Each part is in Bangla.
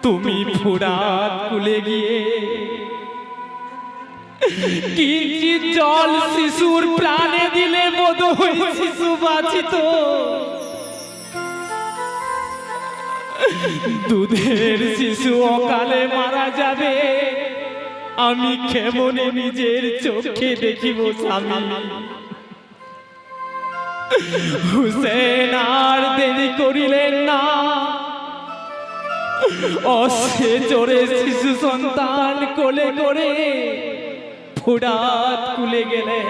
তুমি ফুরাত কুলে গিয়ে কিঞ্চিৎ জল শিশুর প্রাণে দিলে বোধহয় শিশু বাঁচিত। দুধের শিশু অকালে মারা যাবে, আমি কেমনে নিজের চোখে দেখিব স্বামী। হুসেন আর দেরি করিলেন না, অশ্বে চড়ে শিশু সন্তান কোলে করে ফুরাত কুলে গেলেন।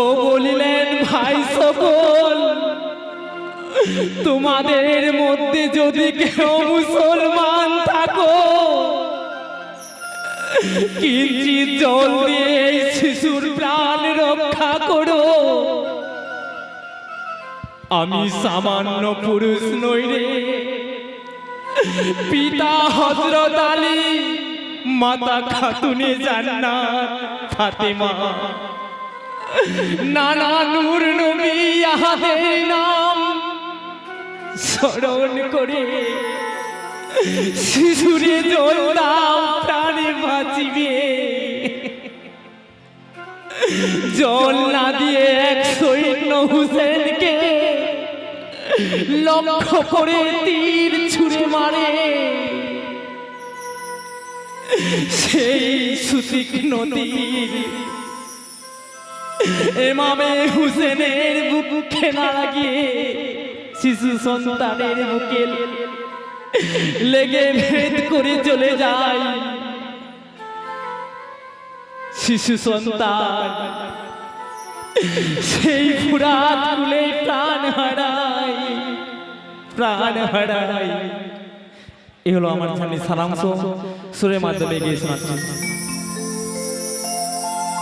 ও বলিলেন, ভাই সকল, তোমাদের মধ্যে যদি কেউ মুসলমান থাকো, কিঞ্চিৎ জল দিয়ে এই শিশুর প্রাণ রক্ষা করো। আমি সামান্য পুরুষ নই রে, পিতা হযরত আলী, মাতা খাতুনে জান্নাত ফাতেমা, নানা নূর নবী আহাদের নাম স্মরণ করে শিশুরে জল দাও, প্রাণে বাঁচিবে। জল না দিয়ে এক সৈন্য হুসেনকে লক্ষ্য করে তীর ছুঁড়ে মারে। সেই সুতীক্ষ্ণ তীর ইমামে হুসেনের বুকে না লাগিয়ে শিশু সন্তানের বুকে লেগে ভেদ করে চলে যায়। শিশু সন্তান সেই ফুরাত কুলে প্রাণ হারায়, প্রাণ হারায়। এ হলো আমার সামনে সারাংশ, সুরের মাধ্যমে গিয়ে শোনাচ্ছি।